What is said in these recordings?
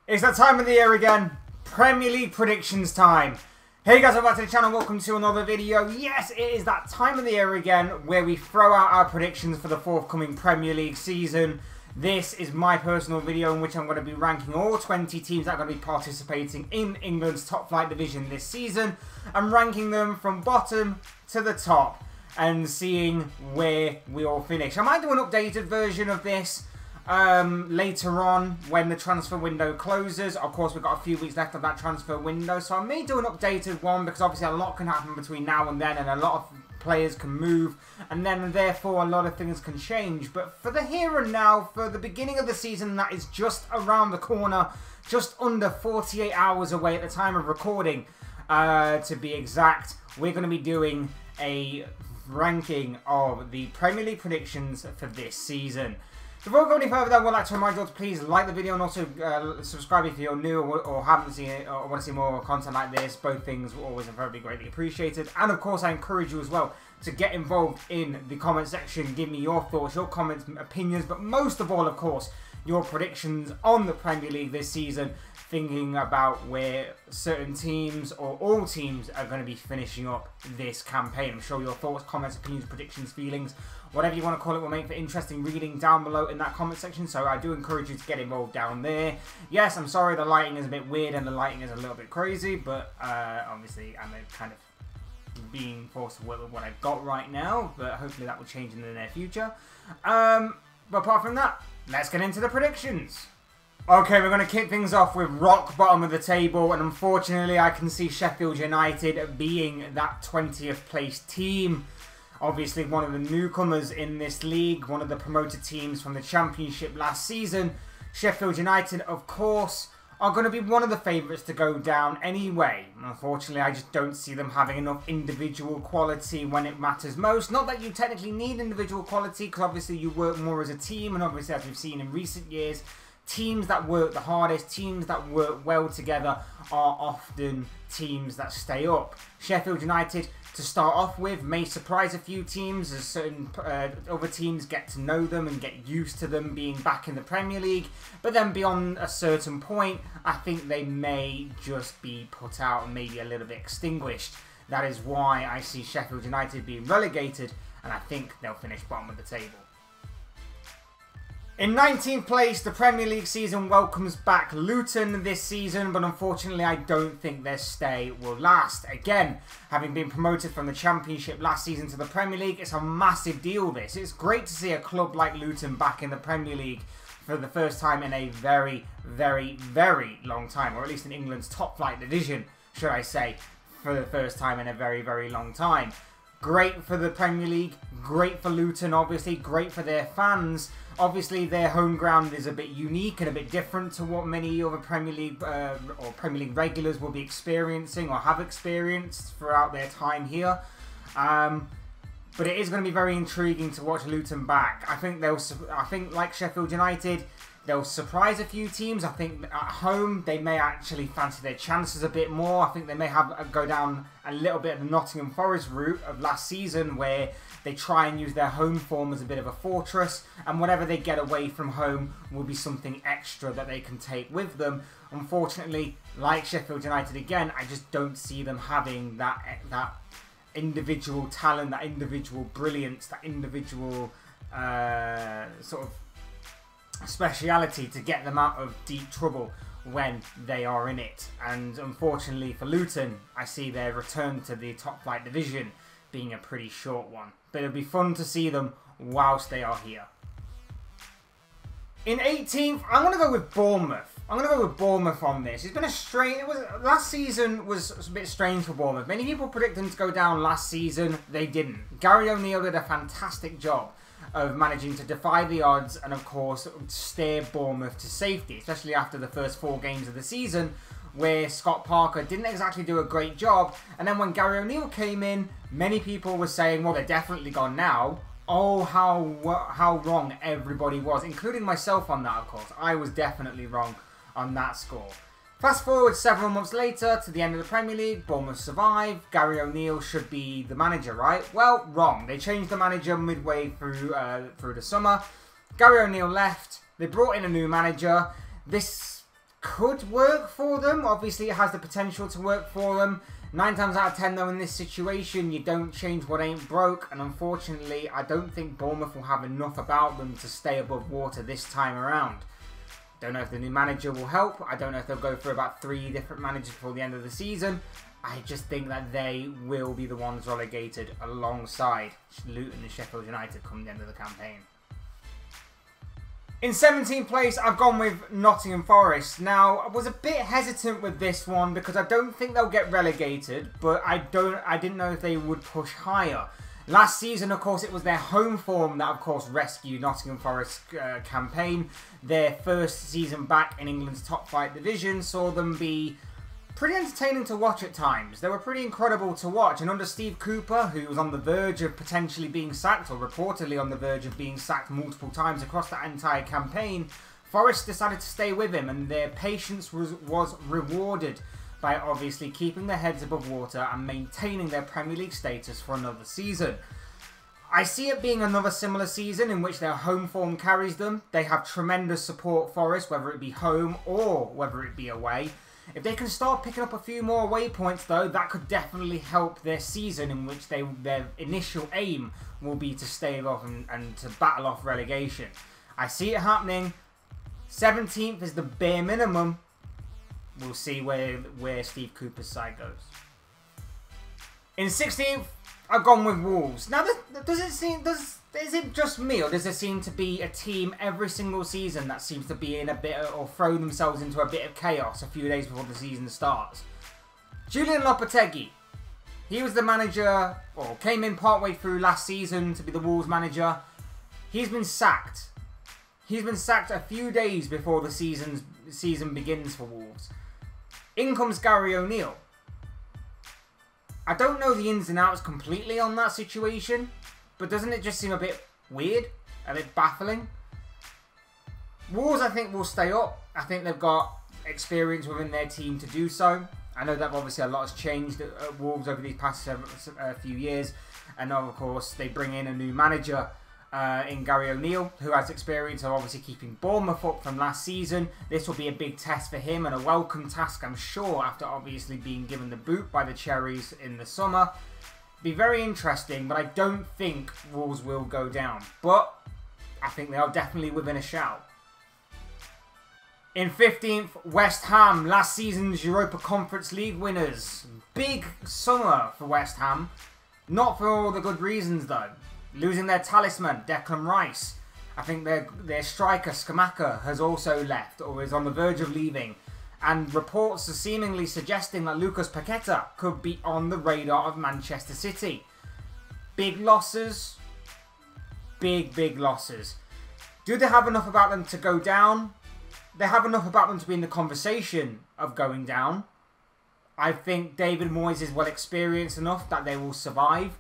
It's that time of the year again. Premier League predictions time. Hey guys, welcome back to the channel. Welcome to another video. Yes, it is that time of the year again where we throw out our predictions for the forthcoming Premier League season. This is my personal video in which I'm going to be ranking all 20 teams that are going to be participating in England's top flight division this season. I'm ranking them from bottom to the top and seeing where we all finish. I might do an updated version of this later on when the transfer window closes. Of course, we've got a few weeks left of that transfer window, so I may do an updated one because obviously a lot can happen between now and then, and a lot of players can move, and then therefore a lot of things can change. But for the here and now, for the beginning of the season that is just around the corner, just under 48 hours away at the time of recording, to be exact, we're going to be doing a ranking of the Premier League predictions for this season. Before we go any further, I would like to remind you all to please like the video and also subscribe if you're new or haven't seen it or want to see more content like this. Both things were always very greatly appreciated. And of course, I encourage you as well to get involved in the comment section. Give me your thoughts, your comments, opinions, but most of all, of course, your predictions on the Premier League this season. Thinking about where certain teams or all teams are going to be finishing up this campaign. I'm sure your thoughts, comments, opinions, predictions, feelings, whatever you want to call it, will make for interesting reading down below in that comment section. So I do encourage you to get involved down there. Yes, I'm sorry the lighting is a bit weird and the lighting is a little bit crazy, but obviously I'm kind of being forced to work with what I've got right now, but hopefully that will change in the near future. But apart from that, let's get into the predictions. Okay, we're going to kick things off with rock bottom of the table, and unfortunately I can see Sheffield United being that 20th place team. Obviously one of the newcomers in this league, one of the promoted teams from the Championship last season. Sheffield United, of course, are going to be one of the favourites to go down anyway. Unfortunately, I just don't see them having enough individual quality when it matters most. Not that you technically need individual quality, because obviously you work more as a team, and obviously as we've seen in recent years, teams that work the hardest, teams that work well together are often teams that stay up. Sheffield United, to start off with, may surprise a few teams as certain other teams get to know them and get used to them being back in the Premier League. But then beyond a certain point, I think they may just be put out and maybe a little bit extinguished. That is why I see Sheffield United being relegated, and I think they'll finish bottom of the table. In 19th place, the Premier League season welcomes back Luton this season, but unfortunately I don't think their stay will last. Again, having been promoted from the Championship last season to the Premier League, it's a massive deal this. It's great to see a club like Luton back in the Premier League for the first time in a very long time, or at least in England's top flight division, should I say, for the first time in a very long time. Great for the Premier League, great for Luton obviously, great for their fans. Obviously, their home ground is a bit unique and a bit different to what many other Premier League or Premier League regulars will be experiencing or have experienced throughout their time here. But it is going to be very intriguing to watch Luton back. I think like Sheffield United, they'll surprise a few teams. I think at home they may actually fancy their chances a bit more. I think they may go down a little bit of the Nottingham Forest route of last season, where they try and use their home form as a bit of a fortress, and whatever they get away from home will be something extra that they can take with them. Unfortunately, like Sheffield United again, I just don't see them having that individual talent, that individual brilliance, that individual sort of speciality to get them out of deep trouble when they are in it. And unfortunately for Luton, I see their return to the top flight division being a pretty short one. But it'll be fun to see them whilst they are here. In 18th, I'm going to go with Bournemouth. I'm going to go with Bournemouth on this. It's been a strange... last season was a bit strange for Bournemouth. Many people predicted them to go down last season. They didn't. Gary O'Neill did a fantastic job of managing to defy the odds and, of course, steer Bournemouth to safety, especially after the first 4 games of the season, where Scott Parker didn't exactly do a great job. And then when Gary O'Neill came in, many people were saying, well, they're definitely gone now. Oh, how wrong everybody was, including myself on that, of course. I was definitely wrong on that score. Fast forward several months later to the end of the Premier League, Bournemouth survive. Gary O'Neill should be the manager, right? Well, wrong. They changed the manager midway through the summer. Gary O'Neill left. They brought in a new manager. This could work for them. Obviously, it has the potential to work for them. 9 times out of 10, though, in this situation, you don't change what ain't broke. And unfortunately, I don't think Bournemouth will have enough about them to stay above water this time around. Don't know if the new manager will help. I don't know if they'll go for about 3 different managers before the end of the season. I just think that they will be the ones relegated alongside Luton and Sheffield United come the end of the campaign. In 17th place, I've gone with Nottingham Forest. Now, I was a bit hesitant with this one because I don't think they'll get relegated, but I didn't know if they would push higher. Last season, of course, it was their home form that, of course, rescued Nottingham Forest's campaign. Their first season back in England's top flight division saw them be pretty entertaining to watch at times. They were pretty incredible to watch. And under Steve Cooper, who was on the verge of potentially being sacked, or reportedly on the verge of being sacked multiple times across that entire campaign, Forest decided to stay with him, and their patience was rewarded by obviously keeping their heads above water and maintaining their Premier League status for another season. I see it being another similar season in which their home form carries them. They have tremendous support, Forest, whether it be home or whether it be away. If they can start picking up a few more away points, though, that could definitely help their season, in which their initial aim will be to stave off and to battle off relegation. I see it happening. 17th is the bare minimum. We'll see where Steve Cooper's side goes. In 16th, I've gone with Wolves. Now, is it just me, or does there seem to be a team every single season that seems to be in a bit of, or throw themselves into a bit of chaos a few days before the season starts? Julian Lopetegui. He was the manager, or came in partway through last season to be the Wolves manager. He's been sacked. He's been sacked a few days before the season begins for Wolves. In comes Gary O'Neill. I don't know the ins and outs completely on that situation, but doesn't it just seem a bit weird? A bit baffling? Wolves, I think, will stay up. I think they've got experience within their team to do so. I know that obviously a lot has changed at Wolves over these past few years. And now, of course, they bring in a new manager in Gary O'Neill, who has experience of obviously keeping Bournemouth up from last season. This will be a big test for him and a welcome task, I'm sure, after obviously being given the boot by the Cherries in the summer. Be very interesting, but I don't think Wolves will go down. But I think they are definitely within a shout. In 15th, West Ham, last season's Europa Conference League winners. Big summer for West Ham. Not for all the good reasons, though. Losing their talisman, Declan Rice. I think their striker, Scamacca, has also left, or is on the verge of leaving. And reports are seemingly suggesting that Lucas Paqueta could be on the radar of Manchester City. Big losses. Big losses. Do they have enough about them to go down? They have enough about them to be in the conversation of going down. I think David Moyes is well experienced enough that they will survive.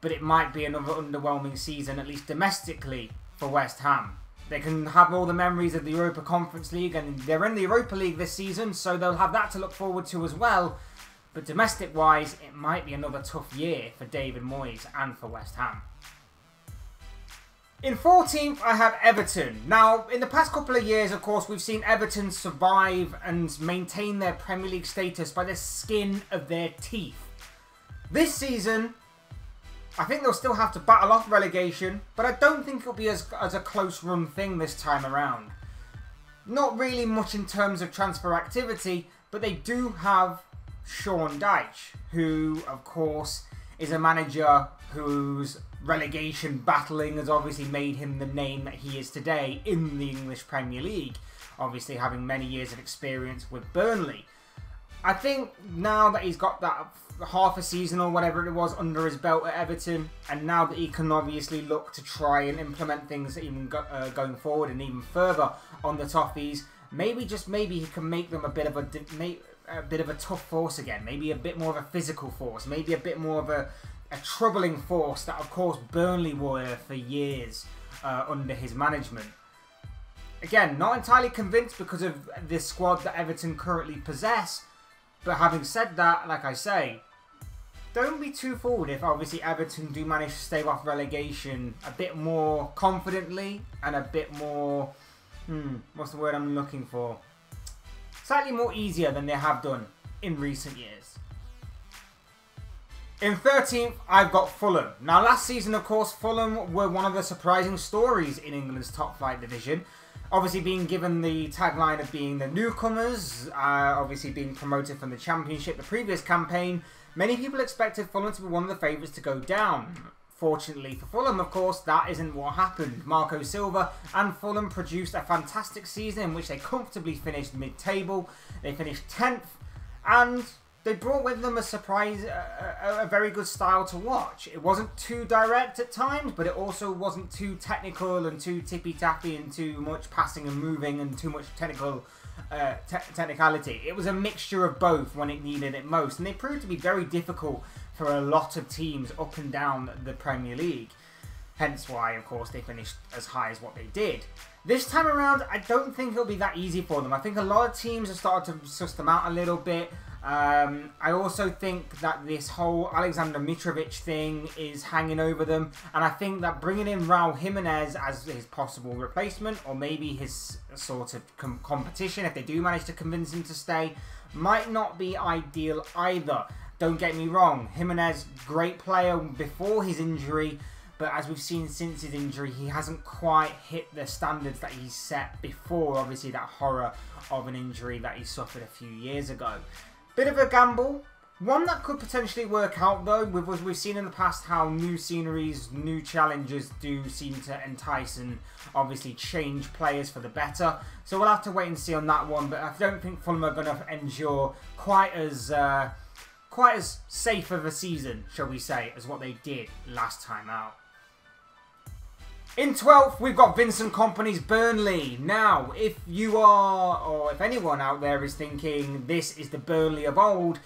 But it might be another underwhelming season, at least domestically, for West Ham. They can have all the memories of the Europa Conference League, and they're in the Europa League this season, so they'll have that to look forward to as well. But domestic-wise, it might be another tough year for David Moyes and for West Ham. In 14th, I have Everton. Now, in the past couple of years, of course, we've seen Everton survive and maintain their Premier League status by the skin of their teeth. This season, I think they'll still have to battle off relegation, but I don't think it'll be as a close run thing this time around. Not really much in terms of transfer activity, but they do have Sean Dyche, who, of course, is a manager whose relegation battling has obviously made him the name that he is today in the English Premier League, obviously having many years of experience with Burnley. I think now that he's got that half a season or whatever it was under his belt at Everton, and now that he can obviously look to try and implement things even going forward and even further on the Toffees, maybe he can make them a bit of a tough force again, maybe a bit more of a physical force, maybe a bit more of a troubling force that of course Burnley were for years under his management. Again, not entirely convinced because of the squad that Everton currently possess. But having said that, like I say, don't be too fooled if obviously Everton do manage to stave off relegation a bit more confidently and a bit more, what's the word I'm looking for? slightly more easier than they have done in recent years. In 13th, I've got Fulham. Now, last season, of course, Fulham were one of the surprising stories in England's top flight division. Obviously being given the tagline of being the newcomers, obviously being promoted from the Championship the previous campaign, many people expected Fulham to be one of the favourites to go down. Fortunately for Fulham, of course, that isn't what happened. Marco Silva and Fulham produced a fantastic season in which they comfortably finished mid-table. They finished 10th, and they brought with them a surprise, a very good style to watch. It wasn't too direct at times, but it also wasn't too technical and too tippy-tappy and too much passing and moving and too much technicality. It was a mixture of both when it needed it most, and they proved to be very difficult for a lot of teams up and down the Premier League. Hence why, of course, they finished as high as what they did. This time around, I don't think it'll be that easy for them. I think a lot of teams have started to suss them out a little bit. I also think that this whole Alexander Mitrovic thing is hanging over them, and I think that bringing in Raul Jimenez as his possible replacement, or maybe his sort of competition, if they do manage to convince him to stay, might not be ideal either. Don't get me wrong, Jimenez, great player before his injury, but as we've seen since his injury, he hasn't quite hit the standards that he set before, obviously that horror of an injury that he suffered a few years ago. Bit of a gamble. One that could potentially work out though. We've seen in the past how new sceneries, new challenges do seem to entice and obviously change players for the better. So we'll have to wait and see on that one. But I don't think Fulham are going to endure quite as safe of a season, shall we say, as what they did last time out. In 12th, we've got Vincent Kompany's Burnley. Now, if you are, or if anyone out there is thinking this is the Burnley of old,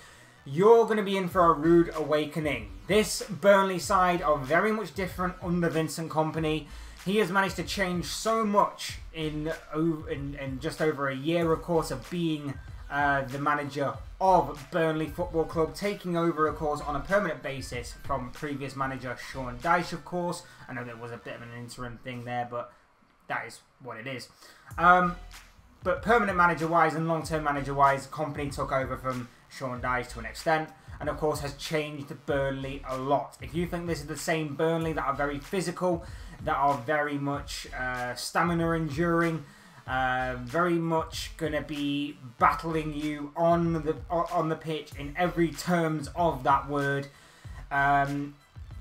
you're going to be in for a rude awakening. This Burnley side are very much different under Vincent Kompany. He has managed to change so much in just over a year, of course, of being the manager of Burnley Football Club, taking over, of course, on a permanent basis from previous manager Sean Dyche, of course. I know there was a bit of an interim thing there, but that is what it is. But permanent manager-wise and long-term manager-wise, Kompany took over from Sean Dyche to an extent, and of course has changed Burnley a lot. If you think this is the same Burnley that are very physical, that are very much stamina enduring, very much going to be battling you on the pitch in every terms of that word.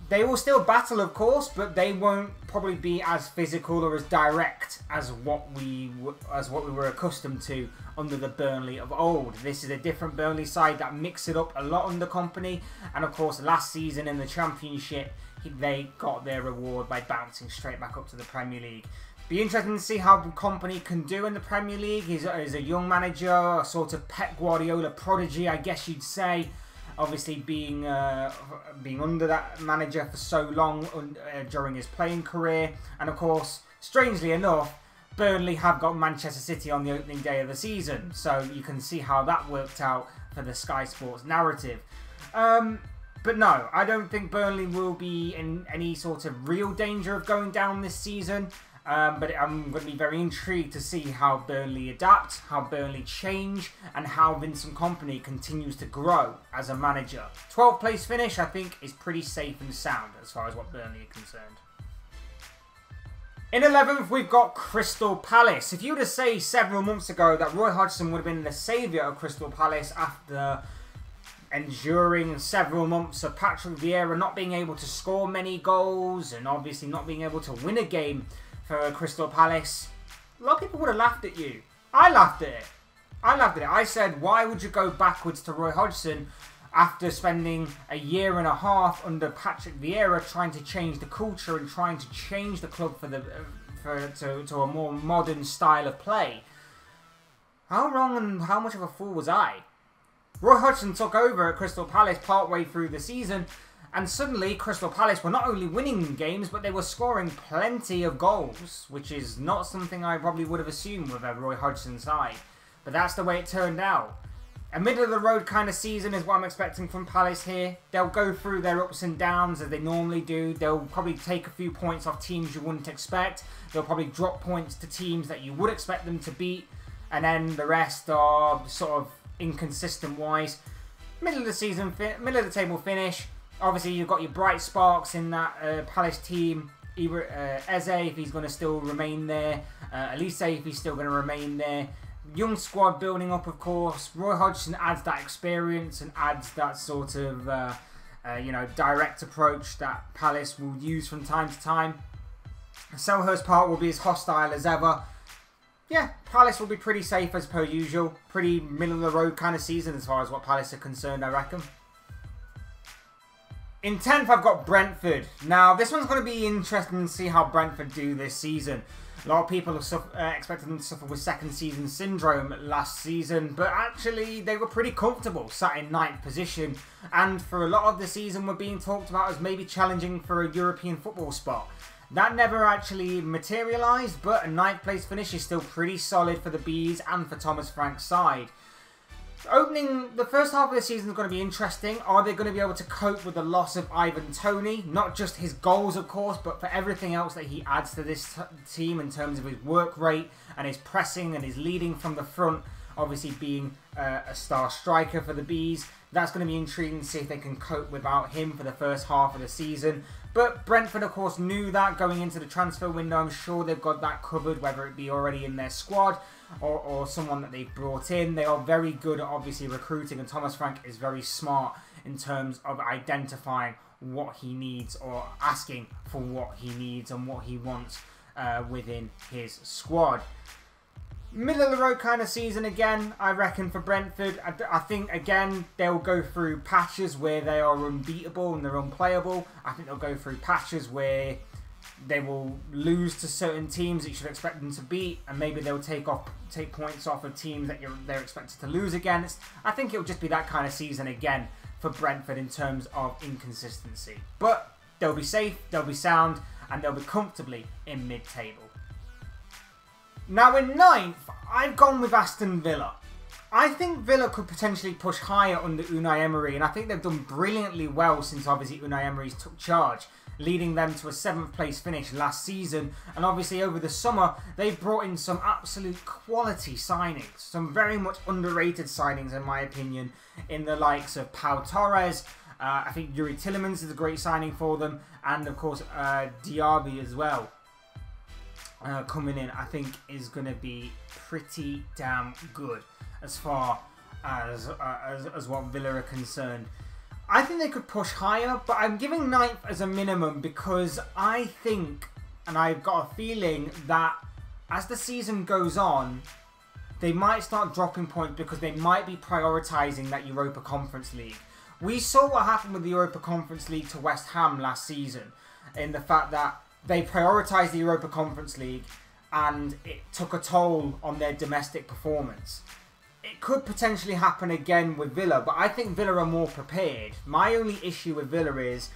They will still battle, of course, but they won't probably be as physical or as direct as what we were accustomed to under the Burnley of old. This is a different Burnley side that mix it up a lot under Kompany, and of course last season in the Championship they got their reward by bouncing straight back up to the Premier League. Be interesting to see how Kompany can do in the Premier League. He's a young manager, a sort of Pep Guardiola prodigy, I guess you'd say. Obviously, being under that manager for so long during his playing career, and of course, strangely enough, Burnley have got Manchester City on the opening day of the season, so you can see how that worked out for the Sky Sports narrative. But no, I don't think Burnley will be in any sort of real danger of going down this season. But I'm going to be very intrigued to see how Burnley adapt, how Burnley change, and how Vincent Kompany continues to grow as a manager. 12th place finish, I think, is pretty safe and sound as far as what Burnley are concerned. In 11th, we've got Crystal Palace. If you were to say several months ago that Roy Hodgson would have been the saviour of Crystal Palace after enduring several months of Patrick Vieira not being able to score many goals and obviously not being able to win a game for Crystal Palace, a lot of people would have laughed at you. I laughed at it. I said, why would you go backwards to Roy Hodgson after spending a year and a half under Patrick Vieira trying to change the culture and trying to change the club to a more modern style of play? How wrong and how much of a fool was I? Roy Hodgson took over at Crystal Palace partway through the season, and suddenly Crystal Palace were not only winning games, but they were scoring plenty of goals, which is not something I probably would have assumed with a Roy Hodgson side. But that's the way it turned out. A middle-of-the-road kind of season is what I'm expecting from Palace here. They'll go through their ups and downs as they normally do. They'll probably take a few points off teams you wouldn't expect. They'll probably drop points to teams that you would expect them to beat. and then the rest are sort of inconsistent wise. Middle of the season, middle of the table finish. Obviously, you've got your bright sparks in that Palace team. Either Eze, if he's going to still remain there. Elise, if he's still going to remain there. Young squad building up, of course. Roy Hodgson adds that experience and adds that sort of, you know, direct approach that Palace will use from time to time. Selhurst Park will be as hostile as ever. Yeah, Palace will be pretty safe as per usual. Pretty middle-of-the-road kind of season as far as what Palace are concerned, I reckon. In 10th, I've got Brentford. Now, this one's going to be interesting to see how Brentford do this season. A lot of people have expected them to suffer with second season syndrome last season, but actually they were pretty comfortable, sat in 9th position, and for a lot of the season were being talked about as maybe challenging for a European football spot. That never actually materialised, but a 9th place finish is still pretty solid for the Bees and for Thomas Frank's side. Opening the first half of the season is going to be interesting. Are they going to be able to cope with the loss of Ivan Toney? Not just his goals, of course, but for everything else that he adds to this team in terms of his work rate and his pressing and his leading from the front. Obviously being a star striker for the Bees. That's going to be intriguing to see if they can cope without him for the first half of the season. But Brentford, of course, knew that going into the transfer window. I'm sure they've got that covered, whether it be already in their squad or someone that they've brought in. They are very good at obviously recruiting, and Thomas Frank is very smart in terms of identifying what he needs or asking for what he needs and what he wants within his squad. Middle of the road kind of season again, I reckon, for Brentford. I think, again, they'll go through patches where they are unbeatable and they're unplayable. I think they'll go through patches where they will lose to certain teams that you should expect them to beat, and maybe they'll take points off of teams that they're expected to lose against. I think it'll just be that kind of season again for Brentford in terms of inconsistency. But they'll be safe, they'll be sound, and they'll be comfortably in mid-table. Now in 9th, I've gone with Aston Villa. I think Villa could potentially push higher under Unai Emery, and I think they've done brilliantly well since obviously Unai Emery's took charge, leading them to a 7th place finish last season. And obviously over the summer, they've brought in some absolute quality signings, some very much underrated signings in my opinion, in the likes of Pau Torres. I think Yuri Tillemans is a great signing for them, and of course Diaby as well. Coming in, I think is going to be pretty damn good as far as what Villa are concerned. I think they could push higher, but I'm giving 9th as a minimum because I think, and I've got a feeling that as the season goes on, they might start dropping points because they might be prioritising that Europa Conference League. We saw what happened with the Europa Conference League to West Ham last season, in the fact that they prioritised the Europa Conference League and it took a toll on their domestic performance. It could potentially happen again with Villa, but I think Villa are more prepared. My only issue with Villa is,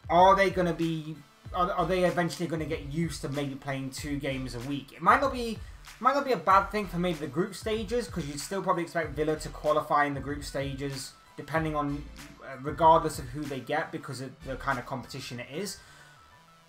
are they going to be, are they eventually going to get used to maybe playing 2 games a week? It might not be a bad thing for maybe the group stages, because you'd still probably expect Villa to qualify in the group stages, depending on, regardless of who they get, because of the kind of competition it is.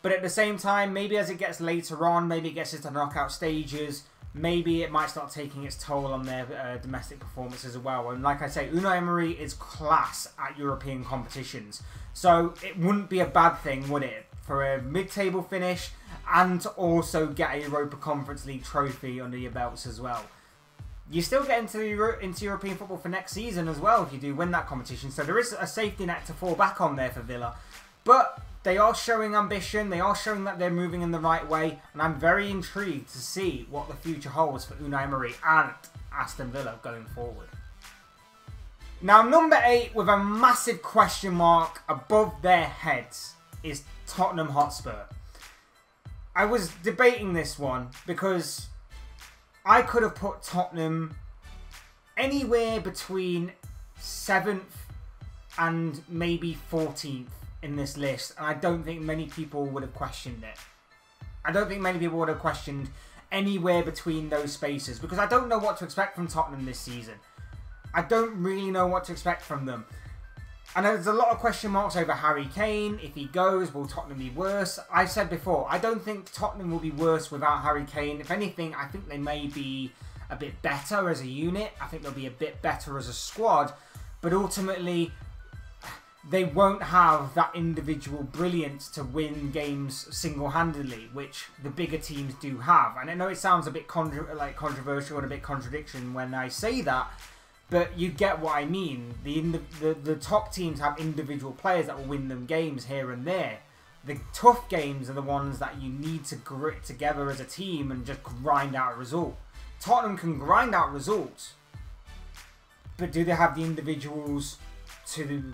But at the same time, maybe as it gets later on, maybe it gets into the knockout stages, maybe it might start taking its toll on their domestic performance as well. And like I say, Unai Emery is class at European competitions. So it wouldn't be a bad thing, would it, for a mid-table finish and to also get a Europa Conference League trophy under your belts as well. You still get into European football for next season as well if you do win that competition. So there is a safety net to fall back on there for Villa. But they are showing ambition, they are showing that they're moving in the right way, and I'm very intrigued to see what the future holds for Unai Emery and Aston Villa going forward. Now number 8, with a massive question mark above their heads, is Tottenham Hotspur. I was debating this one because I could have put Tottenham anywhere between 7th and maybe 14th. In this list, and I don't think many people would have questioned it. I don't think many people would have questioned anywhere between those spaces, because I don't know what to expect from Tottenham this season. I don't really know what to expect from them. And there's a lot of question marks over Harry Kane. If he goes, will Tottenham be worse? I've said before, I don't think Tottenham will be worse without Harry Kane. If anything, I think they may be a bit better as a unit. I think they'll be a bit better as a squad. But ultimately, they won't have that individual brilliance to win games single-handedly, which the bigger teams do have. And I know it sounds a bit controversial and a bit contradiction when I say that, but you get what I mean. The top teams have individual players that will win them games here and there. The tough games are the ones that you need to grit together as a team and just grind out a result. Tottenham can grind out results, but do they have the individuals to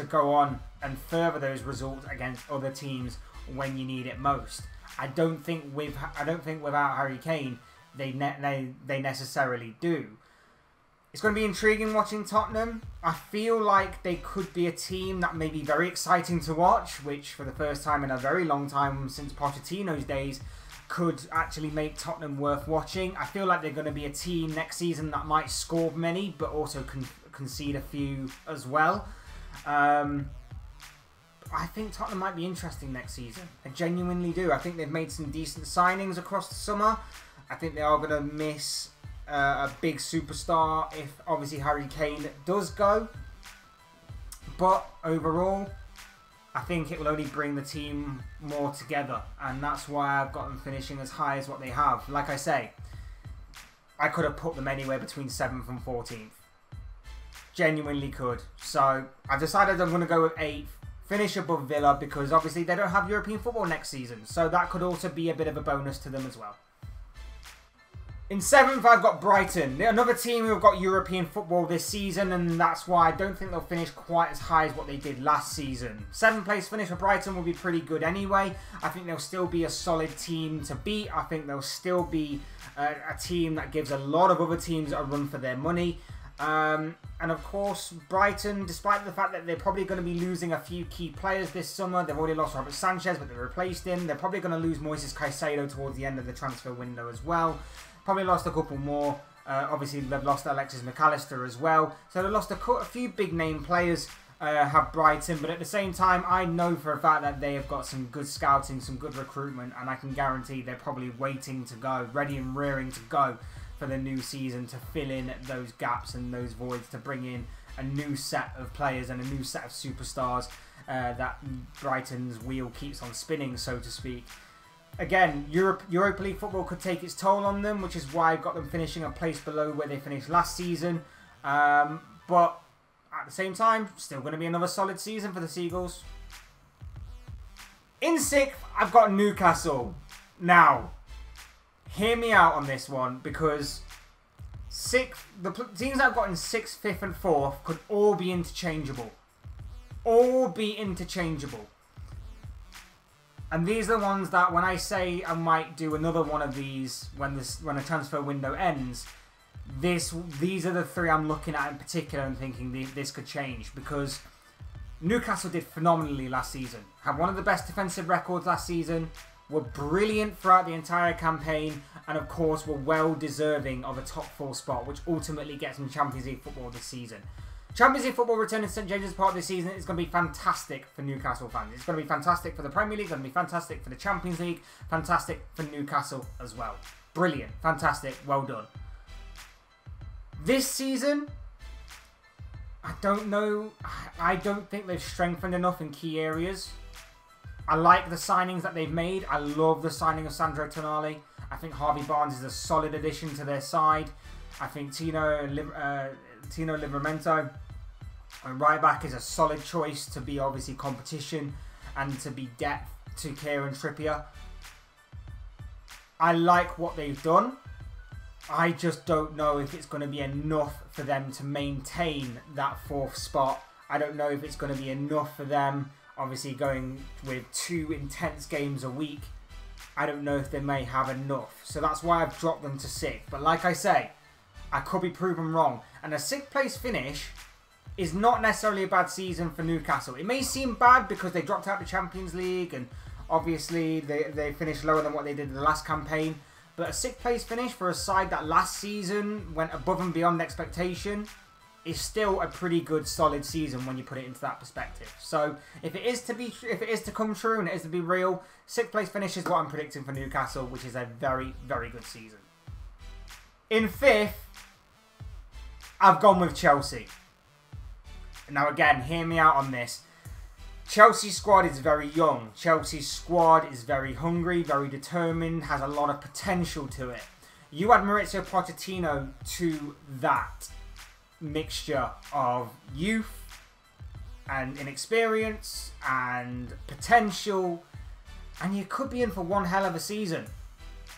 go on and further those results against other teams when you need it most? I don't think without Harry Kane they necessarily do. It's going to be intriguing watching Tottenham. I feel like they could be a team that may be very exciting to watch, which for the first time in a very long time since Pochettino's days could actually make Tottenham worth watching. I feel like they're going to be a team next season that might score many, but also concede a few as well. I think Tottenham might be interesting next season. I genuinely do. I think they've made some decent signings across the summer. I think they are going to miss a big superstar if obviously Harry Kane does go. But overall, I think it will only bring the team more together. And that's why I've got them finishing as high as what they have. Like I say, I could have put them anywhere between 7th and 14th. Genuinely could. So I've decided I'm going to go with 8th. Finish above Villa because obviously they don't have European football next season. So that could also be a bit of a bonus to them as well. In 7th, I've got Brighton. They're another team who have got European football this season, and that's why I don't think they'll finish quite as high as what they did last season. 7th place finish for Brighton will be pretty good anyway. I think they'll still be a solid team to beat. I think they'll still be a team that gives a lot of other teams a run for their money. And of course, Brighton, despite the fact that they're probably going to be losing a few key players this summer, they've already lost Robert Sanchez, but they replaced him. They're probably going to lose Moises Caicedo towards the end of the transfer window as well. Probably lost a couple more. Obviously, they've lost Alexis McAllister as well. So they've lost a few big name players, have Brighton. But at the same time, I know for a fact that they have got some good scouting, some good recruitment. And I can guarantee they're probably waiting to go, ready and rearing to go for the new season to fill in those gaps and those voids, to bring in a new set of players and a new set of superstars that Brighton's wheel keeps on spinning, so to speak. Again, Europa League football could take its toll on them, which is why I've got them finishing a place below where they finished last season. But at the same time, still going to be another solid season for the Seagulls. In 6th, I've got Newcastle. Now, hear me out on this one, because the teams that I've got in 6th, 5th and 4th could all be interchangeable. All be interchangeable. And these are the ones that when I say I might do another one of these when a transfer window ends, these are the 3 I'm looking at in particular and thinking this could change, because Newcastle did phenomenally last season. Had one of the best defensive records last season, were brilliant throughout the entire campaign, and of course were well deserving of a top 4 spot, which ultimately gets them Champions League football this season. Champions League football returning to St James's Park this season is going to be fantastic for Newcastle fans. It's going to be fantastic for the Premier League, going to be fantastic for the Champions League, fantastic for Newcastle as well. Brilliant, fantastic, well done. This season, I don't know. I don't think they've strengthened enough in key areas. I like the signings that they've made. I love the signing of Sandro Tonali. I think Harvey Barnes is a solid addition to their side. I think Tino Livramento and right back is a solid choice to be obviously competition and to be depth to Kieran Trippier. I like what they've done. I just don't know if it's going to be enough for them to maintain that 4th spot. I don't know if it's going to be enough for them, obviously going with 2 intense games a week. I don't know if they may have enough. So that's why I've dropped them to 6th. But like I say, I could be proven wrong. And a 6th place finish is not necessarily a bad season for Newcastle. It may seem bad because they dropped out the Champions League and obviously they finished lower than what they did in the last campaign. But a 6th place finish for a side that last season went above and beyond expectation is still a pretty good solid season when you put it into that perspective. So if it is to come true and it is to be real, 6th place finish is what I'm predicting for Newcastle, which is a very, very good season. In fifth, I've gone with Chelsea. Now again, hear me out on this. Chelsea's squad is very young. Chelsea's squad is very hungry, very determined, has a lot of potential to it. You add Mauricio Pochettino to that mixture of youth and inexperience and potential, and you could be in for one hell of a season.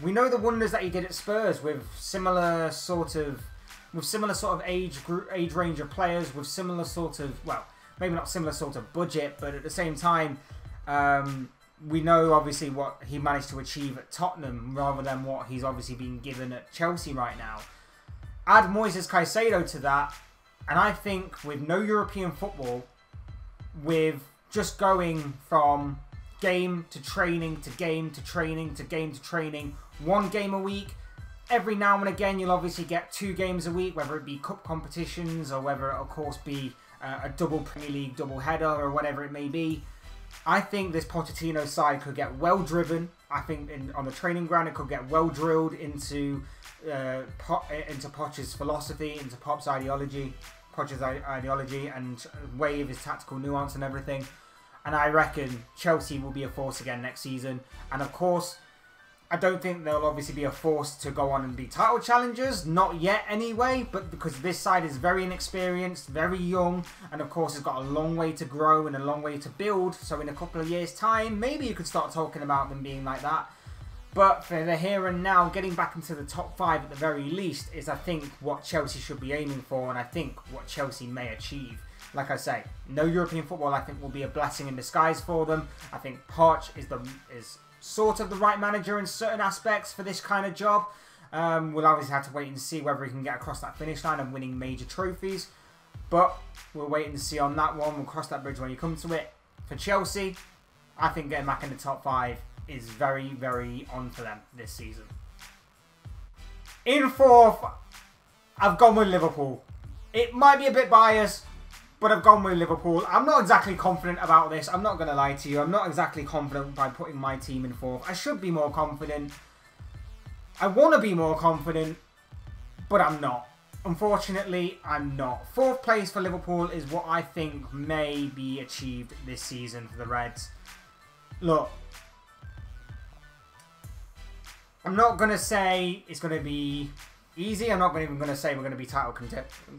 We know the wonders that he did at Spurs with similar sort of age range of players, with similar sort of, well, maybe not similar sort of budget, but at the same time, we know obviously what he managed to achieve at Tottenham rather than what he's obviously been given at Chelsea right now. Add Moises Caicedo to that, and I think with no European football, with just going from game to training to game to training to game to training, one game a week, every now and again you'll obviously get 2 games a week, whether it be cup competitions or whether it, of course, be a double Premier League double header or whatever it may be. I think this Pochettino side could get well driven. I think on the training ground it could get well drilled into Poch's philosophy, into Poch's ideology and way of his tactical nuance and everything. And I reckon Chelsea will be a force again next season. And of course, I don't think they'll obviously be a force to go on and be title challengers. Not yet anyway, but because this side is very inexperienced, very young, and of course it's got a long way to grow and a long way to build. So in a couple of years' time, maybe you could start talking about them being like that. But for the here and now, getting back into the top 5 at the very least is, I think, what Chelsea should be aiming for, and I think what Chelsea may achieve. Like I say, no European football I think will be a blessing in disguise for them. I think Poch is sort of the right manager in certain aspects for this kind of job. We'll obviously have to wait and see whether he can get across that finish line and winning major trophies. But we'll wait and see on that one. We'll cross that bridge when you come to it. For Chelsea, I think getting back in the top 5 is very, very on for them this season. In fourth, I've gone with Liverpool. It might be a bit biased, but I've gone with Liverpool. I'm not exactly confident about this. I'm not going to lie to you. I'm not exactly confident by putting my team in fourth. I should be more confident. I want to be more confident, but I'm not. Unfortunately, I'm not. Fourth place for Liverpool is what I think may be achieved this season for the Reds. Look, I'm not going to say it's going to be easy. I'm not even going to say we're going to be title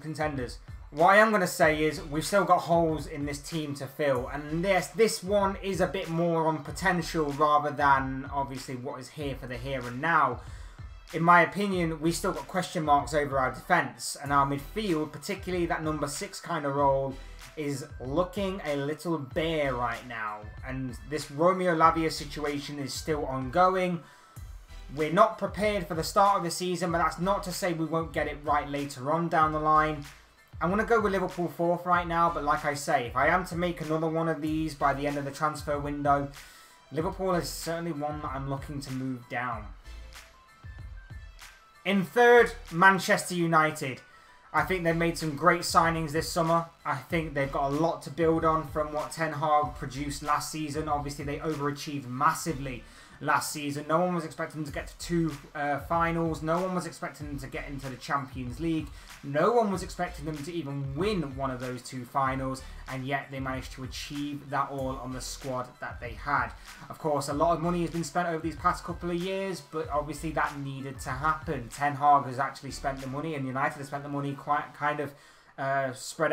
contenders. What I am going to say is we've still got holes in this team to fill. And this one is a bit more on potential rather than obviously what is here for the here and now. In my opinion, we've still got question marks over our defence. And our midfield, particularly that number 6 kind of role, is looking a little bare right now. And this Romeo Lavia situation is still ongoing. We're not prepared for the start of the season, but that's not to say we won't get it right later on down the line. I'm going to go with Liverpool 4th right now, but like I say, if I am to make another one of these by the end of the transfer window, Liverpool is certainly one that I'm looking to move down. In third, Manchester United. I think they've made some great signings this summer. I think they've got a lot to build on from what Ten Hag produced last season. Obviously, they overachieved massively last season. No one was expecting them to get to 2 finals. No one was expecting them to get into the Champions League. No one was expecting them to even win one of those 2 finals, and yet they managed to achieve that all on the squad that they had. Of course, a lot of money has been spent over these past couple of years, but obviously that needed to happen. Ten Hag has actually spent the money, and United has spent the money quite kind of spread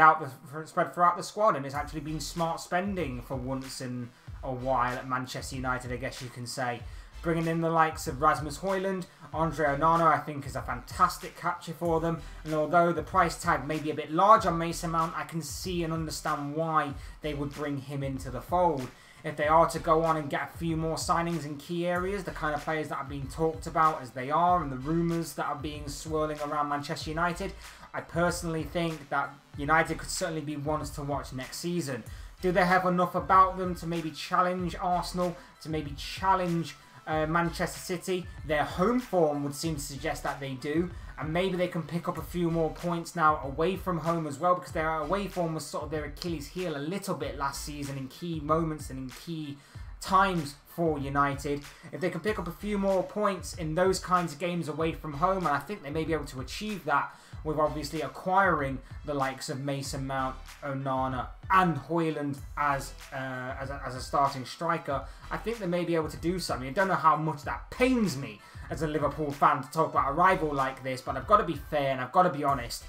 throughout the squad, and it's actually been smart spending for once in a while at Manchester United, I guess you can say. Bringing in the likes of Rasmus Højlund, Andre Onana, I think is a fantastic capture for them. And although the price tag may be a bit large on Mason Mount, I can see and understand why they would bring him into the fold. If they are to go on and get a few more signings in key areas, the kind of players that are being talked about as they are, and the rumours that are being swirling around Manchester United, I personally think that United could certainly be ones to watch next season. Do they have enough about them to maybe challenge Arsenal, to maybe challenge Manchester City? Their home form would seem to suggest that they do, and maybe they can pick up a few more points now away from home as well, because their away form was sort of their Achilles heel a little bit last season in key moments and in key times for United. If they can pick up a few more points in those kinds of games away from home, and I think they may be able to achieve that with obviously acquiring the likes of Mason Mount, Onana and Højlund as a starting striker, I think they may be able to do something. I don't know how much that pains me as a Liverpool fan to talk about a rival like this, but I've got to be fair and I've got to be honest.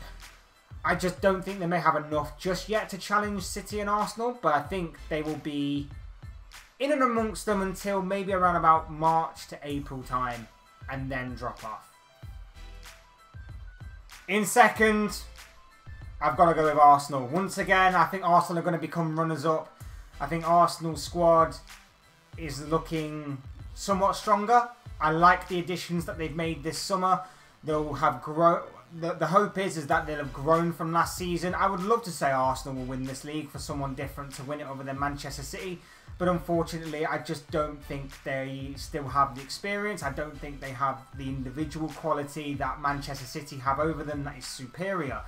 I just don't think they may have enough just yet to challenge City and Arsenal, but I think they will be in and amongst them until maybe around about March to April time, and then drop off. In second, I've got to go with Arsenal. Once again, I think Arsenal are going to become runners-up. I think Arsenal's squad is looking somewhat stronger. I like the additions that they've made this summer. They'll have grown. The hope is that they'll have grown from last season. I would love to say Arsenal will win this league, for someone different to win it other than Manchester City. But unfortunately, I just don't think they still have the experience. I don't think they have the individual quality that Manchester City have over them that is superior.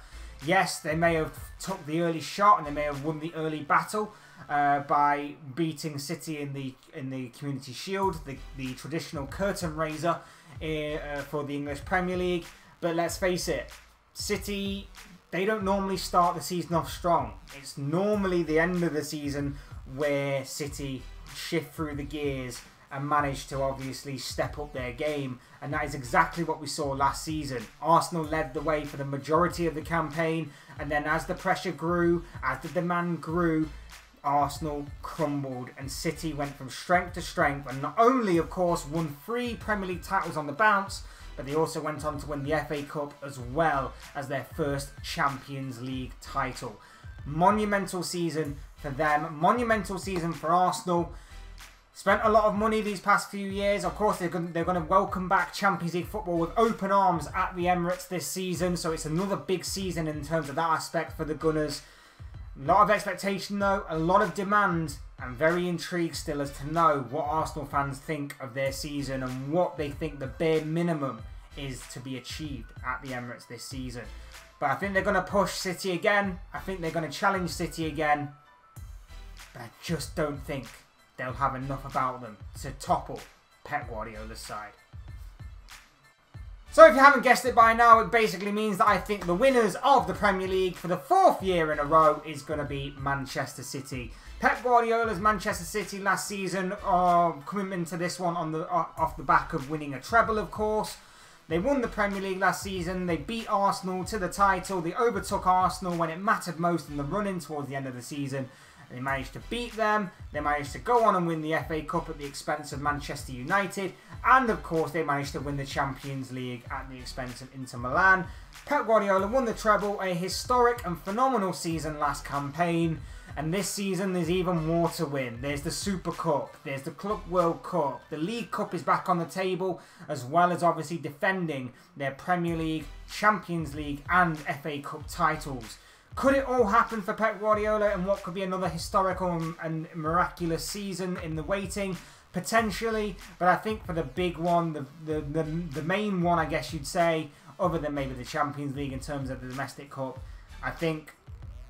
Yes, they may have took the early shot and they may have won the early battle by beating City in the Community Shield, the traditional curtain raiser for the English Premier League. But let's face it, City, they don't normally start the season off strong. It's normally the end of the season where City shift through the gears and manage to obviously step up their game. And that is exactly what we saw last season. Arsenal led the way for the majority of the campaign. And then as the pressure grew, as the demand grew, Arsenal crumbled and City went from strength to strength. And not only, of course, won 3 Premier League titles on the bounce, but they also went on to win the FA Cup as well as their first Champions League title. Monumental season for them. Monumental season for Arsenal. Spent a lot of money these past few years. Of course, they're going to welcome back Champions League football with open arms at the Emirates this season. So it's another big season in terms of that aspect for the Gunners. A lot of expectation though, a lot of demand. I'm very intrigued still as to know what Arsenal fans think of their season and what they think the bare minimum is to be achieved at the Emirates this season. But I think they're going to push City again. I think they're going to challenge City again. But I just don't think they'll have enough about them to topple Pep Guardiola's side. So if you haven't guessed it by now, it basically means that I think the winners of the Premier League for the 4th year in a row is going to be Manchester City. Pep Guardiola's Manchester City last season are coming into this one off the back of winning a treble, of course. They won the Premier League last season. They beat Arsenal to the title. They overtook Arsenal when it mattered most in the run-in towards the end of the season. They managed to beat them. They managed to go on and win the FA Cup at the expense of Manchester United. And of course, they managed to win the Champions League at the expense of Inter Milan. Pep Guardiola won the treble, a historic and phenomenal season last campaign. And this season, there's even more to win. There's the Super Cup. There's the Club World Cup. The League Cup is back on the table, as well as obviously defending their Premier League, Champions League and FA Cup titles. Could it all happen for Pep Guardiola in what could be another historical and miraculous season in the waiting? Potentially, but I think for the big one, the main one, I guess you'd say, other than maybe the Champions League in terms of the domestic cup, I think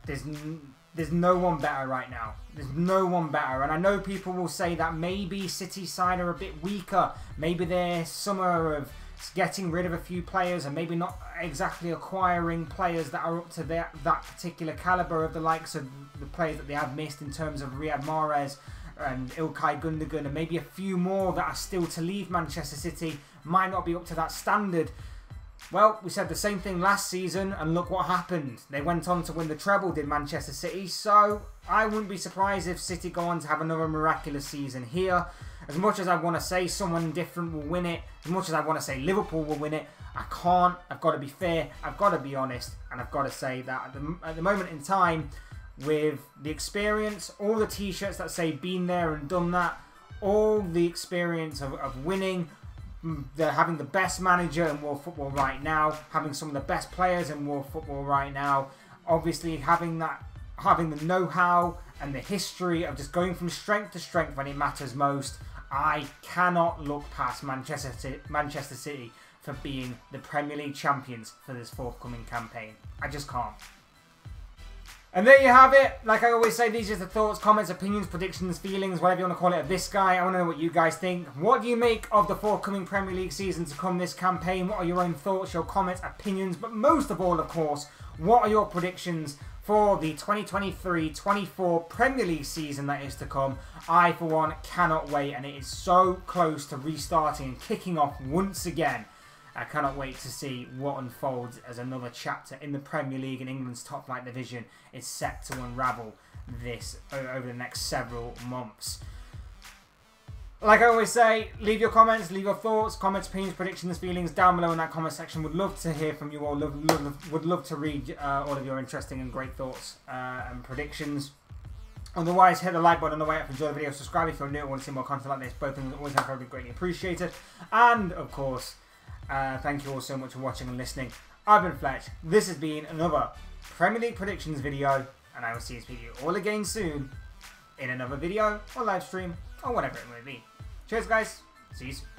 there's no one better right now. There's no one better. And I know people will say that maybe City side are a bit weaker. Maybe their summer of getting rid of a few players and maybe not exactly acquiring players that are up to that particular calibre of the likes of the players that they have missed in terms of Riyad Mahrez and Ilkay Gundogan, and maybe a few more that are still to leave Manchester City might not be up to that standard. Well, we said the same thing last season, and look what happened. They went on to win the treble, did Manchester City, so I wouldn't be surprised if City go on to have another miraculous season here. As much as I want to say someone different will win it, as much as I want to say Liverpool will win it, I can't. I've got to be fair, I've got to be honest, and I've got to say that at the moment in time, with the experience, all the t-shirts that say been there and done that, all the experience of winning, they're having the best manager in world football right now, having some of the best players in world football right now, obviously having the know-how and the history of just going from strength to strength when it matters most. I cannot look past Manchester City for being the Premier League champions for this forthcoming campaign. I just can't. And there you have it. Like I always say, these are the thoughts, comments, opinions, predictions, feelings, whatever you want to call it, of this guy. I want to know what you guys think. What do you make of the forthcoming Premier League season to come this campaign? What are your own thoughts, your comments, opinions? But most of all, of course, what are your predictions for the 2023-24 Premier League season that is to come? I, for one, cannot wait, and it is so close to restarting and kicking off once again. I cannot wait to see what unfolds as another chapter in the Premier League and England's top flight division is set to unravel this over the next several months. Like I always say, leave your comments, leave your thoughts, comments, opinions, predictions, feelings down below in that comment section. Would love to hear from you all. Would love to read all of your interesting and great thoughts and predictions. Otherwise, hit the like button on the way up, enjoy the video, subscribe if you're new and want to see more content like this. Both things are always incredibly greatly appreciated. And, of course, thank you all so much for watching and listening. I've been Fletch. This has been another Premier League predictions video, and I will see you all again soon in another video or live stream or whatever it may be. Cheers, guys. See you soon.